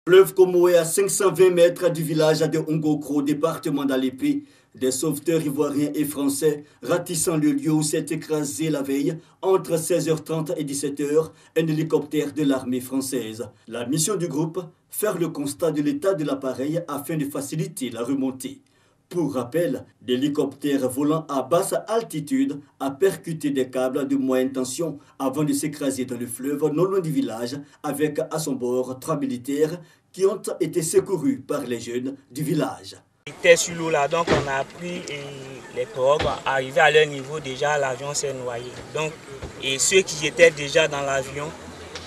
Fleuve Como est à 520 mètres du village de Ngokro, département d'Alépé. Des sauveteurs ivoiriens et français ratissant le lieu où s'est écrasé la veille, entre 16h30 et 17h, un hélicoptère de l'armée française. La mission du groupe, faire le constat de l'état de l'appareil afin de faciliter la remontée. Pour rappel, l'hélicoptère volant à basse altitude a percuté des câbles de moyenne tension avant de s'écraser dans le fleuve non loin du village avec à son bord 3 militaires qui ont été secourus par les jeunes du village. On était sur l'eau là, donc on a pris les pirogues. Arrivé à leur niveau, déjà l'avion s'est noyé. Donc, et ceux qui étaient déjà dans l'avion,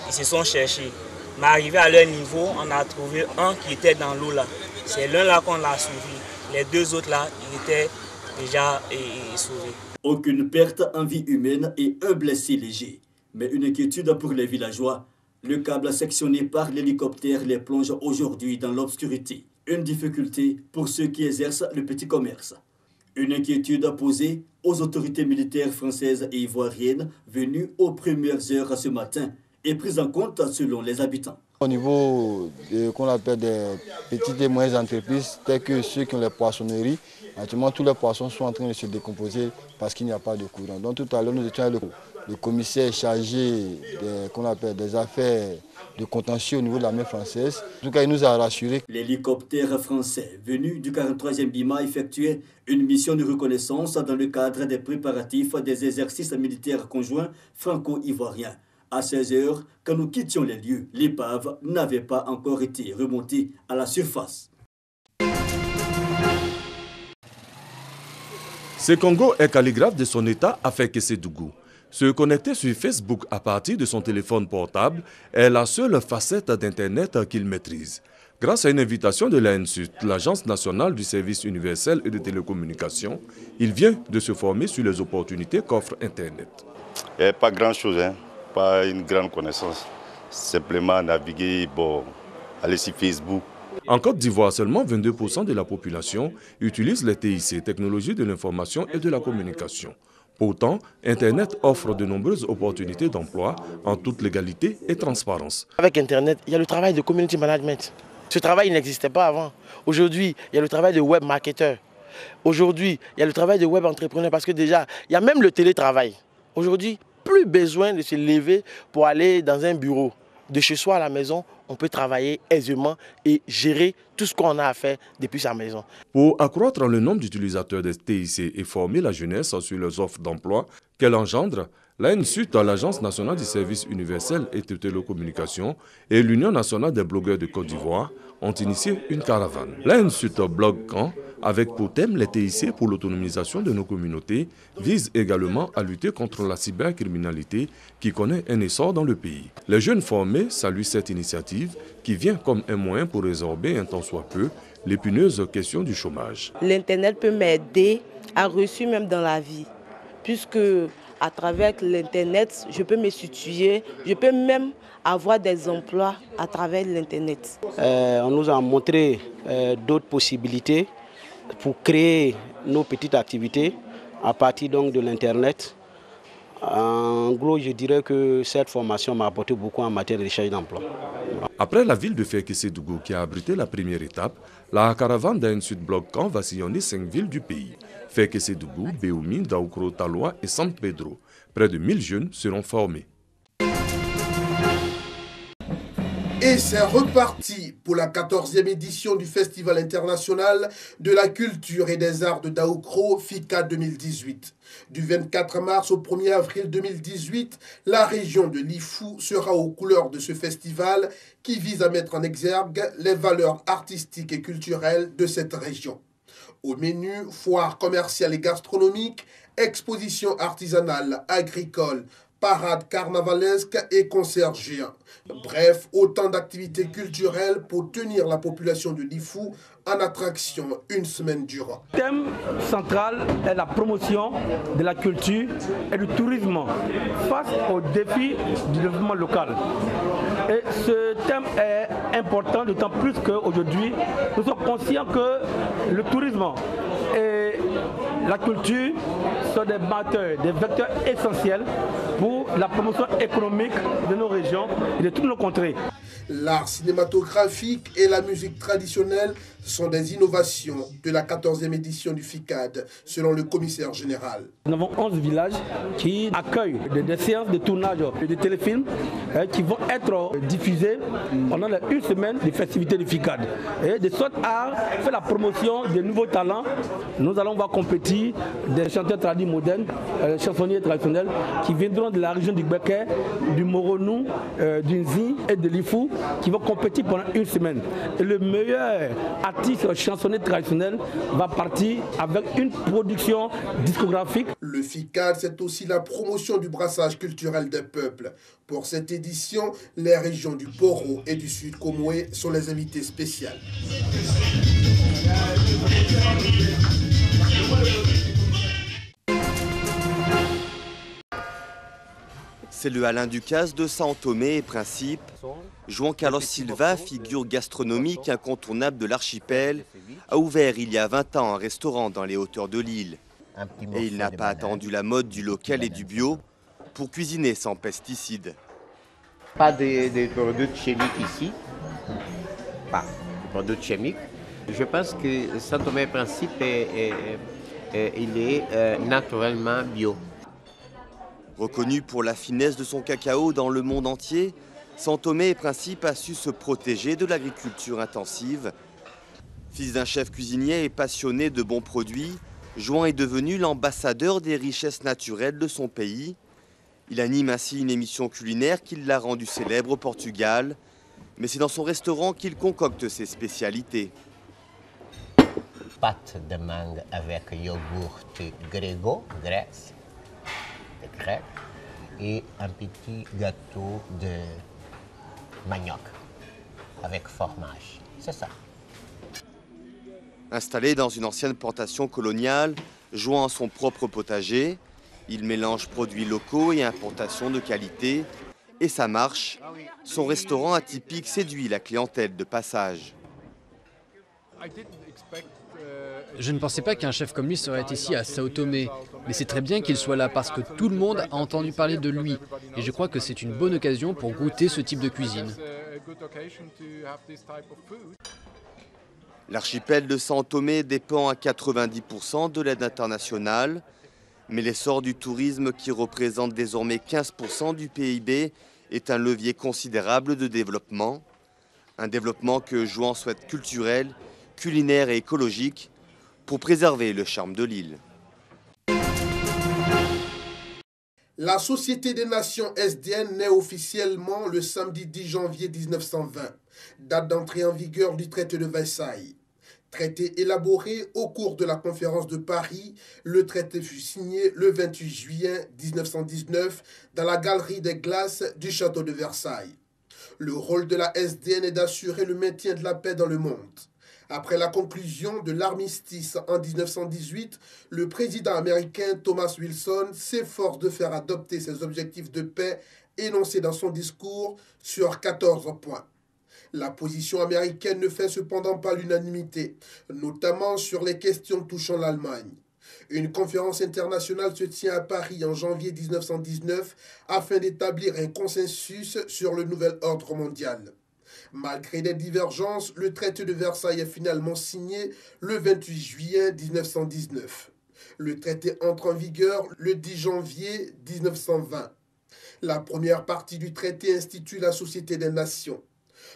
ils se sont cherchés. Mais arrivé à leur niveau, on a trouvé un qui était dans l'eau là. C'est l'un là qu'on l'a suivi. Les deux autres là, ils étaient déjà sauvés. Aucune perte en vie humaine et un blessé léger. Mais une inquiétude pour les villageois. Le câble sectionné par l'hélicoptère les plonge aujourd'hui dans l'obscurité. Une difficulté pour ceux qui exercent le petit commerce. Une inquiétude posée aux autorités militaires françaises et ivoiriennes venues aux premières heures ce matin et prise en compte selon les habitants. Au niveau qu'on appelle des petites et moyennes entreprises, telles que ceux qui ont les poissonneries, actuellement tous les poissons sont en train de se décomposer parce qu'il n'y a pas de courant. Donc tout à l'heure nous étions avec le commissaire chargé des affaires de contentieux au niveau de l'armée française. En tout cas, il nous a rassuré. L'hélicoptère français venu du 43e BIMA effectuait une mission de reconnaissance dans le cadre des préparatifs des exercices militaires conjoints franco-ivoiriens. À 16h, quand nous quittions les lieux, l'épave n'avait pas encore été remontée à la surface. Ce Congo est calligraphe de son état à Fekesedougou. Se connecter sur Facebook à partir de son téléphone portable est la seule facette d'Internet qu'il maîtrise. Grâce à une invitation de l'ANSUT, l'Agence nationale du service universel et de télécommunications, il vient de se former sur les opportunités qu'offre Internet. Pas grand-chose, hein? Pas une grande connaissance. Simplement naviguer, aller sur Facebook. En Côte d'Ivoire, seulement 22% de la population utilise les TIC, technologies de l'information et de la communication. Pourtant, Internet offre de nombreuses opportunités d'emploi en toute légalité et transparence. Avec Internet, il y a le travail de community management. Ce travail n'existait pas avant. Aujourd'hui, il y a le travail de web marketeur. Aujourd'hui, il y a le travail de web entrepreneur parce que déjà, il y a même le télétravail. Aujourd'hui, plus besoin de se lever pour aller dans un bureau. De chez soi à la maison, on peut travailler aisément et gérer tout ce qu'on a à faire depuis sa maison. Pour accroître le nombre d'utilisateurs des TIC et former la jeunesse sur les offres d'emploi qu'elle engendre, l'ANSUT, l'Agence nationale du service universel et de télécommunications, et l'Union nationale des blogueurs de Côte d'Ivoire ont initié une caravane. L'ANSUT Blog Camp, avec pour thème les TIC pour l'autonomisation de nos communautés, vise également à lutter contre la cybercriminalité qui connaît un essor dans le pays. Les jeunes formés saluent cette initiative qui vient comme un moyen pour résorber un tant soit peu l'épineuse question du chômage. L'Internet peut m'aider à réussir même dans la vie, puisque à travers l'Internet, je peux me situer, je peux même avoir des emplois à travers l'Internet. On nous a montré d'autres possibilités pour créer nos petites activités à partir donc de l'Internet. En gros, je dirais que cette formation m'a apporté beaucoup en matière de recherche d'emploi. Après la ville de Fekesedougou qui a abrité la première étape, la caravane d'ANSUT Blog Camp va sillonner 5 villes du pays. Fekesedougou, Béoumi, Daoukro, Taloa et San Pedro. Près de 1000 jeunes seront formés. Et c'est reparti pour la 14e édition du Festival international de la culture et des arts de Daoukro, FICA 2018. Du 24 mars au 1er avril 2018, la région de Lifou sera aux couleurs de ce festival qui vise à mettre en exergue les valeurs artistiques et culturelles de cette région. Au menu, foire commerciale et gastronomique, exposition artisanale, agricole, parade carnavalesque et concert géant. Bref, autant d'activités culturelles pour tenir la population de Lifou en attraction une semaine durant. Le thème central est la promotion de la culture et du tourisme face aux défis du développement local. Et ce thème est important, d'autant plus qu'aujourd'hui, nous sommes conscients que le tourisme et la culture sont des moteurs, des vecteurs essentiels pour la promotion économique de nos régions et de toutes nos contrées. L'art cinématographique et la musique traditionnelle sont des innovations de la 14e édition du FICAD, selon le commissaire général. Nous avons 11 villages qui accueillent des séances de tournage et de téléfilms qui vont être diffusés pendant une semaine des festivités du FICAD. Et de sorte à faire la promotion des nouveaux talents. Nous allons voir compétir des chanteurs tradis modernes, chansonniers traditionnels qui viendront de la région du Gbeke, du Moronou, du Nzi et de l'Ifou, qui vont compétir pendant une semaine. Et le meilleur artiste chansonnier traditionnel va partir avec une production discographique. Le FICAD, c'est aussi la promotion du brassage culturel des peuples. Pour cette édition, les régions du Poro et du Sud Comoé sont les invités spéciales. C'est le Alain Ducasse de São Tomé et Principe. Juan Carlos Silva, figure gastronomique incontournable de l'archipel, a ouvert il y a 20 ans un restaurant dans les hauteurs de l'île. Et il n'a pas attendu la mode du local et du bio pour cuisiner sans pesticides. Pas de produits chimiques ici, pas de produits chimiques. Je pense que São Tomé et Principe il est naturellement bio. Reconnu pour la finesse de son cacao dans le monde entier, São Tomé et Principe a su se protéger de l'agriculture intensive. Fils d'un chef cuisinier et passionné de bons produits, Juan est devenu l'ambassadeur des richesses naturelles de son pays. Il anime ainsi une émission culinaire qui l'a rendu célèbre au Portugal. Mais c'est dans son restaurant qu'il concocte ses spécialités. Pâte de mangue avec yogourt grego, Grèce, de crêpes, et un petit gâteau de manioc avec fromage. C'est ça. Installé dans une ancienne plantation coloniale, jouant à son propre potager, il mélange produits locaux et importations de qualité. Et ça marche. Son restaurant atypique séduit la clientèle de passage. Je ne pensais pas qu'un chef comme lui serait ici à São Tomé, mais c'est très bien qu'il soit là parce que tout le monde a entendu parler de lui. Et je crois que c'est une bonne occasion pour goûter ce type de cuisine. L'archipel de São Tomé dépend à 90% de l'aide internationale, mais l'essor du tourisme qui représente désormais 15% du PIB est un levier considérable de développement. Un développement que Juan souhaite culturel, culinaire et écologique pour préserver le charme de l'île. La Société des Nations SDN naît officiellement le samedi 10 janvier 1920, date d'entrée en vigueur du traité de Versailles. Traité élaboré au cours de la conférence de Paris, le traité fut signé le 28 juillet 1919 dans la galerie des glaces du château de Versailles. Le rôle de la SDN est d'assurer le maintien de la paix dans le monde. Après la conclusion de l'armistice en 1918, le président américain Thomas Wilson s'efforce de faire adopter ses objectifs de paix énoncés dans son discours sur 14 points. La position américaine ne fait cependant pas l'unanimité, notamment sur les questions touchant l'Allemagne. Une conférence internationale se tient à Paris en janvier 1919 afin d'établir un consensus sur le nouvel ordre mondial. Malgré des divergences, le traité de Versailles est finalement signé le 28 juillet 1919. Le traité entre en vigueur le 10 janvier 1920. La première partie du traité institue la Société des Nations.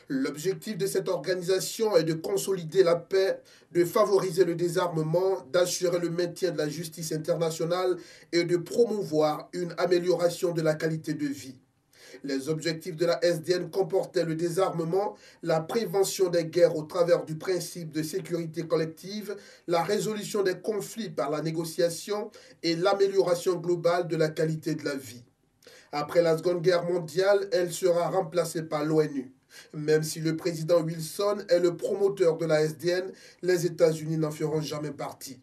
L'objectif de cette organisation est de consolider la paix, de favoriser le désarmement, d'assurer le maintien de la justice internationale et de promouvoir une amélioration de la qualité de vie. Les objectifs de la SDN comportaient le désarmement, la prévention des guerres au travers du principe de sécurité collective, la résolution des conflits par la négociation et l'amélioration globale de la qualité de la vie. Après la Seconde Guerre mondiale, elle sera remplacée par l'ONU. Même si le président Wilson est le promoteur de la SDN, les États-Unis n'en feront jamais partie.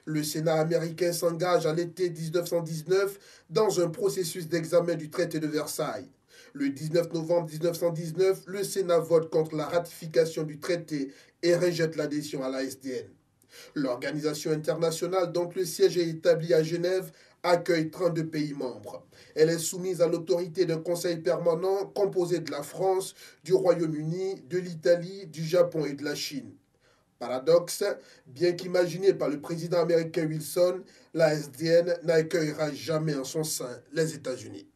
Le Sénat américain s'engage à l'été 1919 dans un processus d'examen du traité de Versailles. Le 19 novembre 1919, le Sénat vote contre la ratification du traité et rejette l'adhésion à la SDN. L'organisation internationale, dont le siège est établi à Genève, accueille 32 pays membres. Elle est soumise à l'autorité d'un conseil permanent composé de la France, du Royaume-Uni, de l'Italie, du Japon et de la Chine. Paradoxe, bien qu'imaginé par le président américain Wilson, la SDN n'accueillera jamais en son sein les États-Unis.